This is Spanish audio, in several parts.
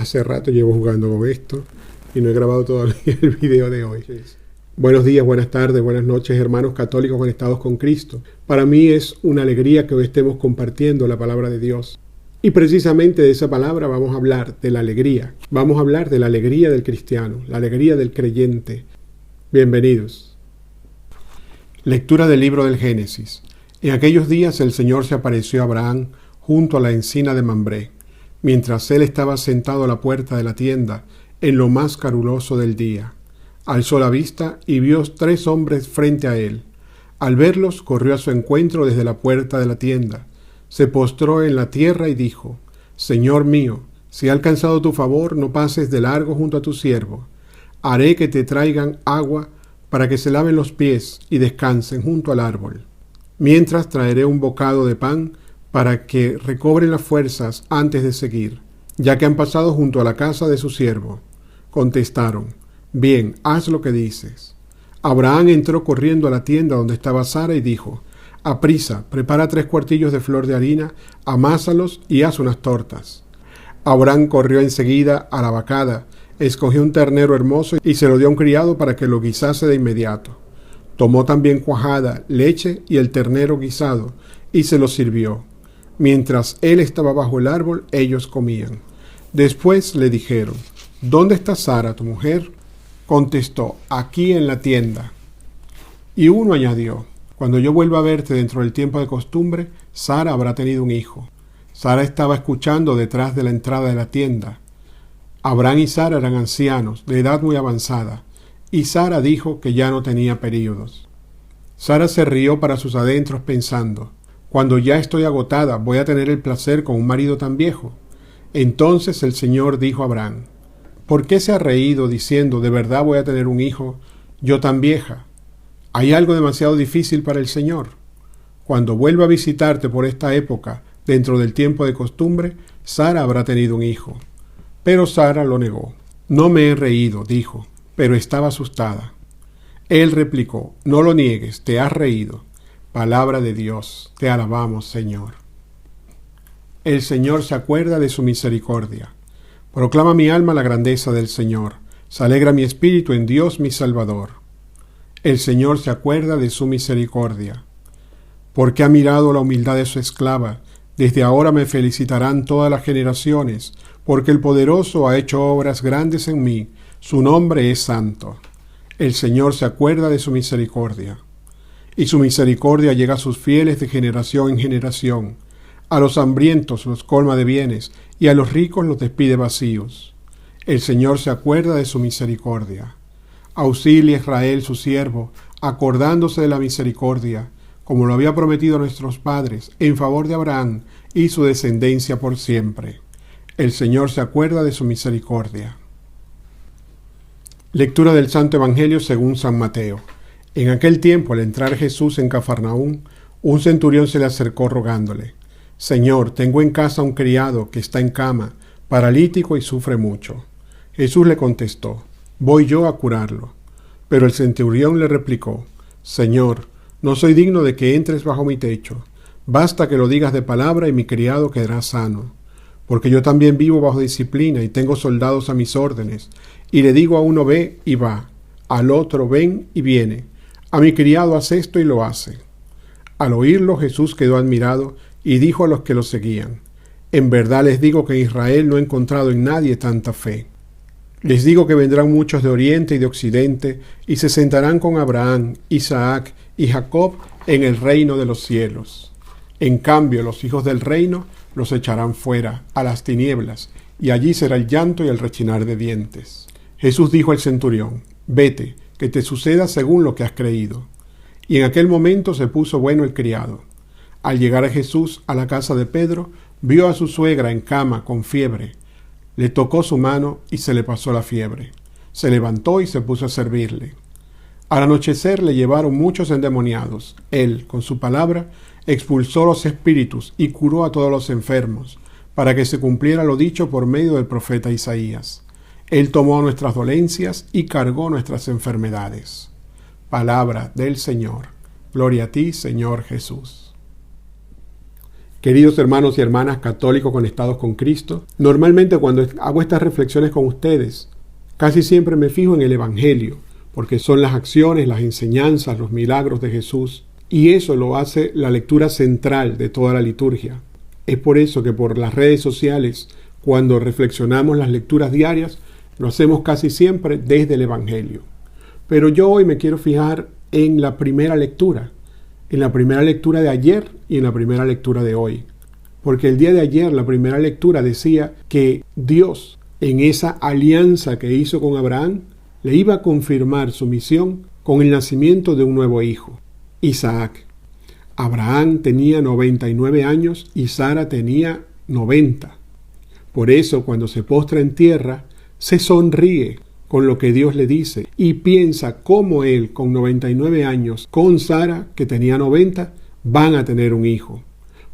Hace rato llevo jugando con esto y no he grabado todavía el video de hoy. Buenos días, buenas tardes, buenas noches, hermanos católicos conectados con Cristo. Para mí es una alegría que hoy estemos compartiendo la palabra de Dios. Y precisamente de esa palabra vamos a hablar, de la alegría. Vamos a hablar de la alegría del cristiano, la alegría del creyente. Bienvenidos. Lectura del libro del Génesis. En aquellos días el Señor se apareció a Abraham junto a la encina de Mambré, mientras él estaba sentado a la puerta de la tienda, en lo más caluroso del día. Alzó la vista y vio 3 hombres frente a él. Al verlos, corrió a su encuentro desde la puerta de la tienda. Se postró en la tierra y dijo: Señor mío, si ha alcanzado tu favor, no pases de largo junto a tu siervo. Haré que te traigan agua para que se laven los pies y descansen junto al árbol. Mientras traeré un bocado de pan para que recobren las fuerzas antes de seguir, ya que han pasado junto a la casa de su siervo. Contestaron: Bien, haz lo que dices. Abraham entró corriendo a la tienda donde estaba Sara y dijo: Aprisa, prepara 3 cuartillos de flor de harina, amásalos y haz unas tortas. Abraham corrió enseguida a la vacada, escogió un ternero hermoso y se lo dio a un criado para que lo guisase de inmediato. Tomó también cuajada, leche y el ternero guisado, y se lo sirvió. Mientras él estaba bajo el árbol, ellos comían. Después le dijeron: ¿Dónde está Sara, tu mujer? Contestó: Aquí en la tienda. Y uno añadió: Cuando yo vuelva a verte dentro del tiempo de costumbre, Sara habrá tenido un hijo. Sara estaba escuchando detrás de la entrada de la tienda. Abraham y Sara eran ancianos, de edad muy avanzada, y Sara dijo que ya no tenía períodos. Sara se rió para sus adentros pensando: Cuando ya estoy agotada, ¿voy a tener el placer con un marido tan viejo? Entonces el Señor dijo a Abraham: ¿Por qué se ha reído diciendo, de verdad voy a tener un hijo, yo tan vieja? ¿Hay algo demasiado difícil para el Señor? Cuando vuelva a visitarte por esta época, dentro del tiempo de costumbre, Sara habrá tenido un hijo. Pero Sara lo negó. No me he reído, dijo, pero estaba asustada. Él replicó: No lo niegues, te has reído. Palabra de Dios, te alabamos, Señor. El Señor se acuerda de su misericordia. Proclama mi alma la grandeza del Señor. Se alegra mi espíritu en Dios mi Salvador. El Señor se acuerda de su misericordia. Porque ha mirado la humildad de su esclava. Desde ahora me felicitarán todas las generaciones, porque el Poderoso ha hecho obras grandes en mí. Su nombre es santo. El Señor se acuerda de su misericordia. Y su misericordia llega a sus fieles de generación en generación. A los hambrientos los colma de bienes, y a los ricos los despide vacíos. El Señor se acuerda de su misericordia. Auxilia a Israel su siervo, acordándose de la misericordia, como lo había prometido a nuestros padres, en favor de Abraham y su descendencia por siempre. El Señor se acuerda de su misericordia. Lectura del Santo Evangelio según San Mateo. En aquel tiempo, al entrar Jesús en Cafarnaúm, un centurión se le acercó rogándole: Señor, tengo en casa un criado que está en cama, paralítico y sufre mucho. Jesús le contestó: Voy yo a curarlo. Pero el centurión le replicó: Señor, no soy digno de que entres bajo mi techo. Basta que lo digas de palabra y mi criado quedará sano. Porque yo también vivo bajo disciplina y tengo soldados a mis órdenes, y le digo a uno ve y va, al otro ven y viene. A mi criado haz esto y lo hace. Al oírlo, Jesús quedó admirado y dijo a los que lo seguían: En verdad les digo que en Israel no he encontrado en nadie tanta fe. Les digo que vendrán muchos de oriente y de occidente y se sentarán con Abraham, Isaac y Jacob en el reino de los cielos. En cambio, los hijos del reino los echarán fuera, a las tinieblas, y allí será el llanto y el rechinar de dientes. Jesús dijo al centurión: Vete, que te suceda según lo que has creído. Y en aquel momento se puso bueno el criado. Al llegar a Jesús a la casa de Pedro, vio a su suegra en cama con fiebre. Le tocó su mano y se le pasó la fiebre. Se levantó y se puso a servirle. Al anochecer le llevaron muchos endemoniados. Él, con su palabra, expulsó los espíritus y curó a todos los enfermos, para que se cumpliera lo dicho por medio del profeta Isaías. Él tomó nuestras dolencias y cargó nuestras enfermedades. Palabra del Señor. Gloria a ti, Señor Jesús. Queridos hermanos y hermanas católicos conectados con Cristo, normalmente cuando hago estas reflexiones con ustedes, casi siempre me fijo en el Evangelio, porque son las acciones, las enseñanzas, los milagros de Jesús, y eso lo hace la lectura central de toda la liturgia. Es por eso que por las redes sociales, cuando reflexionamos las lecturas diarias, lo hacemos casi siempre desde el Evangelio. Pero yo hoy me quiero fijar en la primera lectura de ayer y en la primera lectura de hoy. Porque el día de ayer, la primera lectura decía que Dios, en esa alianza que hizo con Abraham, le iba a confirmar su misión con el nacimiento de un nuevo hijo, Isaac. Abraham tenía 99 años y Sara tenía 90. Por eso, cuando se postra en tierra, se sonríe con lo que Dios le dice y piensa cómo él, con 99 años, con Sara, que tenía 90, van a tener un hijo.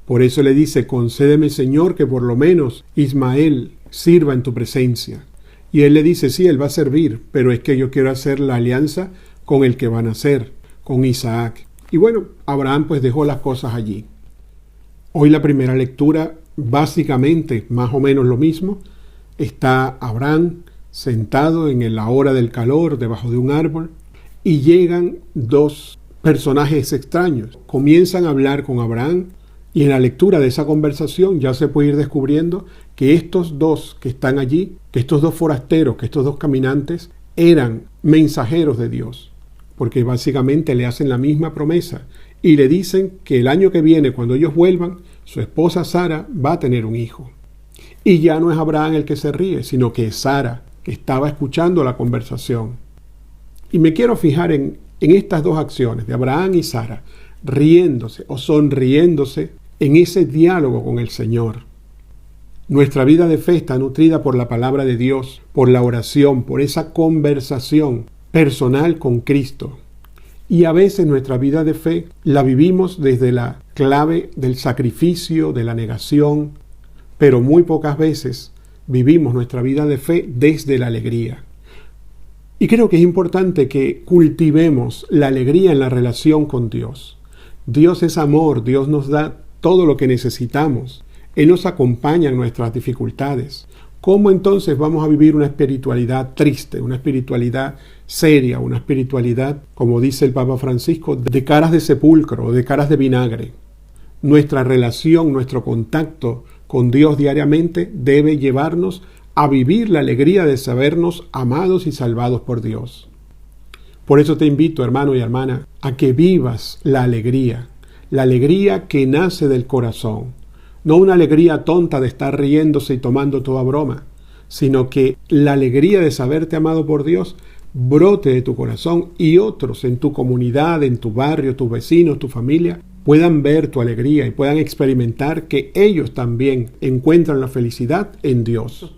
Por eso le dice: concédeme, Señor, que por lo menos Ismael sirva en tu presencia. Y él le dice: sí, él va a servir, pero es que yo quiero hacer la alianza con el que van a nacer, con Isaac. Y bueno, Abraham pues dejó las cosas allí. Hoy la primera lectura, básicamente, más o menos lo mismo. Está Abraham sentado en la hora del calor debajo de un árbol y llegan dos personajes extraños. Comienzan a hablar con Abraham y en la lectura de esa conversación ya se puede ir descubriendo que estos dos que están allí, que estos dos forasteros, que estos dos caminantes eran mensajeros de Dios, porque básicamente le hacen la misma promesa y le dicen que el año que viene, cuando ellos vuelvan, su esposa Sara va a tener un hijo. Y ya no es Abraham el que se ríe, sino que es Sara, que estaba escuchando la conversación. Y me quiero fijar en estas dos acciones de Abraham y Sara, riéndose o sonriéndose en ese diálogo con el Señor. Nuestra vida de fe está nutrida por la palabra de Dios, por la oración, por esa conversación personal con Cristo. Y a veces nuestra vida de fe la vivimos desde la clave del sacrificio, de la negación, pero muy pocas veces vivimos nuestra vida de fe desde la alegría. Y creo que es importante que cultivemos la alegría en la relación con Dios. Dios es amor, Dios nos da todo lo que necesitamos. Él nos acompaña en nuestras dificultades. ¿Cómo entonces vamos a vivir una espiritualidad triste, una espiritualidad seria, una espiritualidad, como dice el Papa Francisco, de caras de sepulcro, de caras de vinagre? Nuestra relación, nuestro contacto con Dios diariamente debe llevarnos a vivir la alegría de sabernos amados y salvados por Dios. Por eso te invito, hermano y hermana, a que vivas la alegría que nace del corazón. No una alegría tonta de estar riéndose y tomando toda broma, sino que la alegría de saberte amado por Dios brote de tu corazón y otros en tu comunidad, en tu barrio, tus vecinos, tu familia, puedan ver tu alegría y puedan experimentar que ellos también encuentran la felicidad en Dios.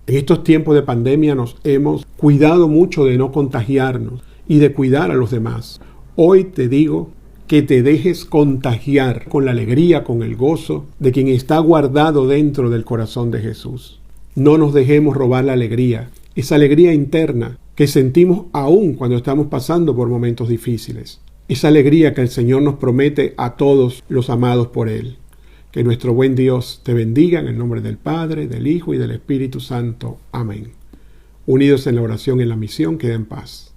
En estos tiempos de pandemia nos hemos cuidado mucho de no contagiarnos y de cuidar a los demás. Hoy te digo que te dejes contagiar con la alegría, con el gozo de quien está guardado dentro del corazón de Jesús. No nos dejemos robar la alegría, esa alegría interna que sentimos aún cuando estamos pasando por momentos difíciles. Esa alegría que el Señor nos promete a todos los amados por Él. Que nuestro buen Dios te bendiga en el nombre del Padre, del Hijo y del Espíritu Santo. Amén. Unidos en la oración y en la misión, queda en paz.